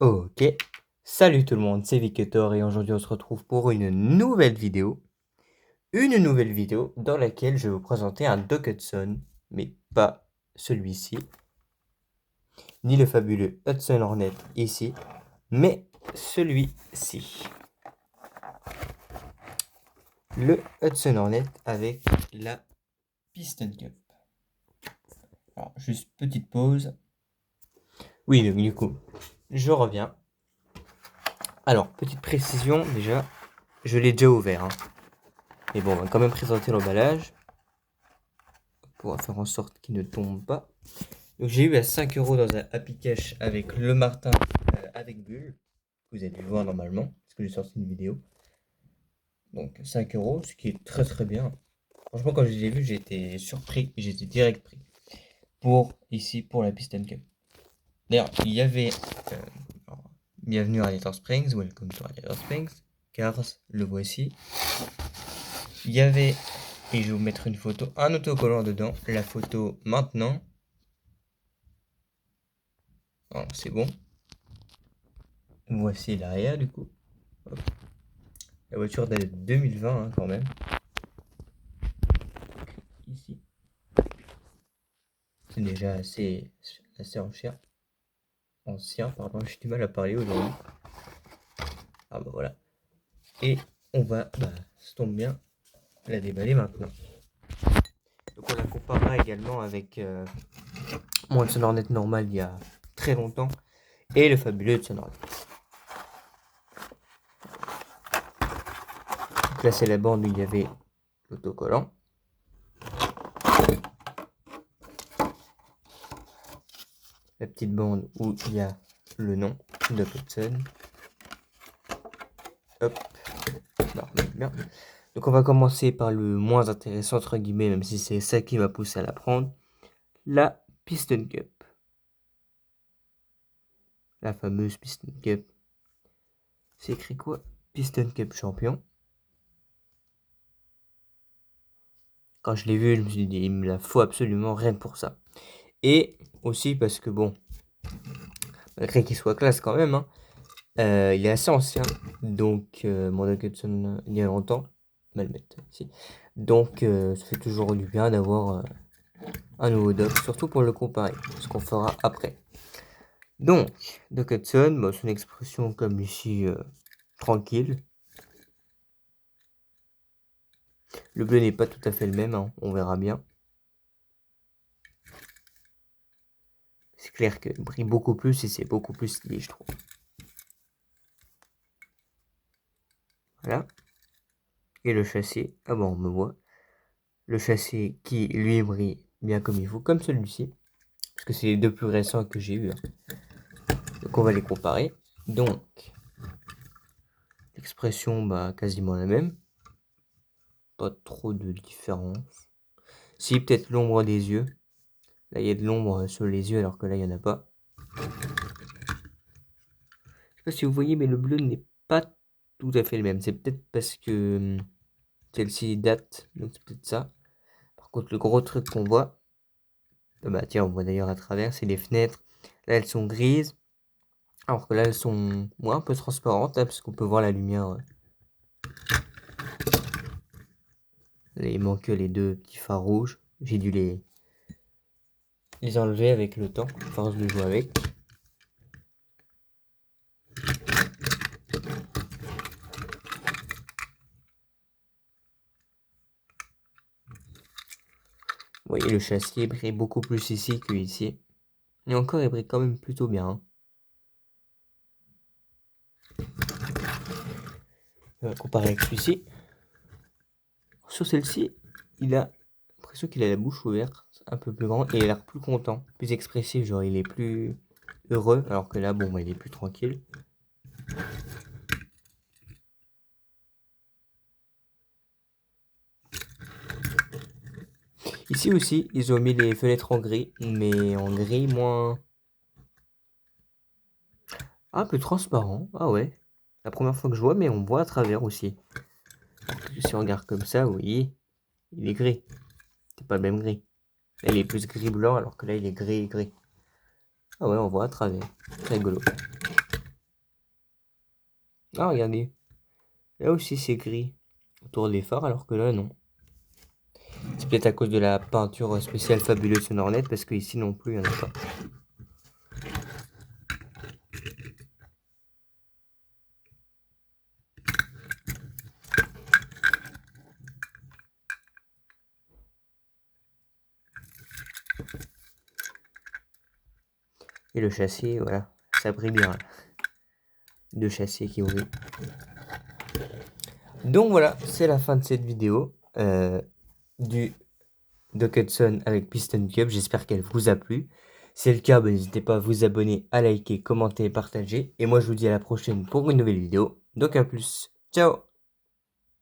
Ok, salut tout le monde, c'est Viketor et aujourd'hui on se retrouve pour une nouvelle vidéo. Une nouvelle vidéo dans laquelle je vais vous présenter un Doc Hudson, mais pas celui-ci, ni le fabuleux Hudson Hornet ici, mais celui-ci. Le Hudson Hornet avec la Piston Cup. Alors, juste petite pause. Oui, donc du coup, je reviens. Alors, petite précision déjà, je l'ai déjà ouvert, hein. Mais bon, on va quand même présenter l'emballage pour faire en sorte qu'il ne tombe pas. Donc j'ai eu à 5 euros dans un Happy Cash avec le Martin avec bulle. Vous avez dû voir normalement, parce que j'ai sorti une vidéo. Donc 5 euros, ce qui est très très bien. Franchement, quand je l'ai vu, j'ai été surpris, j'étais direct pris. Pour ici, pour la Piston Cup. D'ailleurs, il y avait bienvenue à Radiator Springs, welcome to Radiator Springs, car le voici. Il y avait, et je vais vous mettre une photo, un autocollant dedans, la photo maintenant. Alors, c'est bon. Voici l'arrière du coup. Hop. La voiture date de 2020 hein, quand même. Ici. C'est déjà assez ancien. Ancien, pardon, j'ai du mal à parler aujourd'hui. Ah bah voilà. Et on va, ça tombe bien, la déballer maintenant. Donc on la comparera également avec mon Hudson Hornet normal il y a très longtemps et le fabuleux Hudson Hornet. Donc là c'est la bande où il y avait l'autocollant. La petite bande où il y a le nom de Hudson. Hop, bah, bien. Donc on va commencer par le moins intéressant entre guillemets, même si c'est ça qui m'a poussé à la prendre. La Piston Cup. La fameuse Piston Cup. C'est écrit quoi? Piston Cup champion. Quand je l'ai vu, je me suis dit, il me la faut absolument rien que pour ça. Et aussi parce que bon, malgré qu'il soit classe quand même, hein, il est assez ancien. Donc, mon Doc Hudson, il y a longtemps. Je vais le mettre ici. Donc, ça fait toujours du bien d'avoir un nouveau Doc, surtout pour le comparer, ce qu'on fera après. Donc, Doc Hudson, bah, son expression comme ici, tranquille. Le bleu n'est pas tout à fait le même, hein, on verra bien. C'est clair qu'il brille beaucoup plus et c'est beaucoup plus stylé, je trouve. Voilà. Et le châssis, ah bon, on me voit. Le châssis qui, lui, brille bien comme il faut, comme celui-ci. Parce que c'est les deux plus récents que j'ai eu. Hein. Donc on va les comparer. Donc, l'expression, bah, quasiment la même. Pas trop de différence. Si, peut-être l'ombre des yeux. Là, il y a de l'ombre sur les yeux, alors que là, il n'y en a pas. Je sais pas si vous voyez, mais le bleu n'est pas tout à fait le même. C'est peut-être parce que celle-ci date, donc c'est peut-être ça. Par contre, le gros truc qu'on voit, bah tiens, on voit d'ailleurs à travers, c'est les fenêtres. Là, elles sont grises, alors que là, elles sont un peu transparentes, hein, parce qu'on peut voir la lumière. Là, il manque les deux petits phares rouges. J'ai dû les enlever avec le temps, à force de jouer avec. Vous voyez, le châssis brille beaucoup plus ici que ici. Et encore, il brille quand même plutôt bien. Hein. On va comparer avec celui-ci. Sur celle-ci, il a l'impression qu'il a la bouche ouverte, un peu plus grand, et il a l'air plus content, plus expressif, genre il est plus heureux, alors que là, bon, bah, il est plus tranquille. Ici aussi, ils ont mis les fenêtres en gris, mais en gris moins... un peu transparent, ah ouais. La première fois que je vois, mais on voit à travers aussi. Si on regarde comme ça, oui, il est gris. C'est pas le même gris. Là, il est plus gris-blanc, alors que là, il est gris-gris. Ah ouais, on voit à travers. C'est rigolo. Ah, regardez. Là aussi, c'est gris autour des phares, alors que là, non. C'est peut-être à cause de la peinture spéciale fabuleuse Sonornet, parce qu'ici non plus, il n'y en a pas. Et le châssis, voilà, ça brille bien. Là. Deux châssis qui brillent. Donc voilà, c'est la fin de cette vidéo du Doc Hudson avec Piston Cup. J'espère qu'elle vous a plu. Si c'est le cas, n'hésitez pas à vous abonner, à liker, commenter, partager. Et moi, je vous dis à la prochaine pour une nouvelle vidéo. Donc à plus. Ciao!